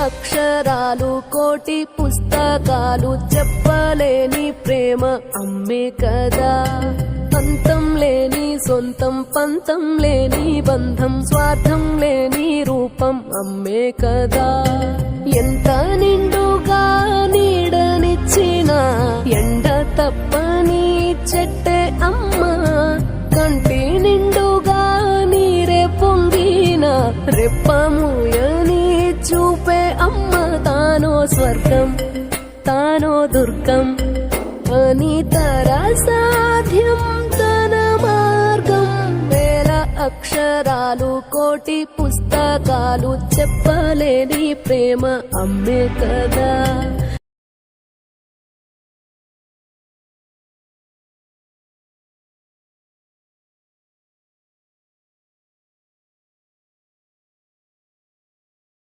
అక్షరాలు కోటి పుస్తకాలు చెప్పలేని ప్రేమ అమ్మే కదా. అంతం లేని సొంతం పంతం లేని బంధం స్వార్థం లేని రూపం అమ్మే కదా. ఎంత నిండుగా నీడనిచ్చిన ఎండ తప్పని చెట్టే అమ్మ, కంటి నిండుగా నీరే పొంగిన రెప్పముయని చూపే అమ్మ. తానో స్వర్గం తానో దుర్గం అని సాధ్యం తన మార్గం. వేల అక్షరాలు కోటి పుస్తకాలు చెప్పలేని ప్రేమ అమ్మే కదా.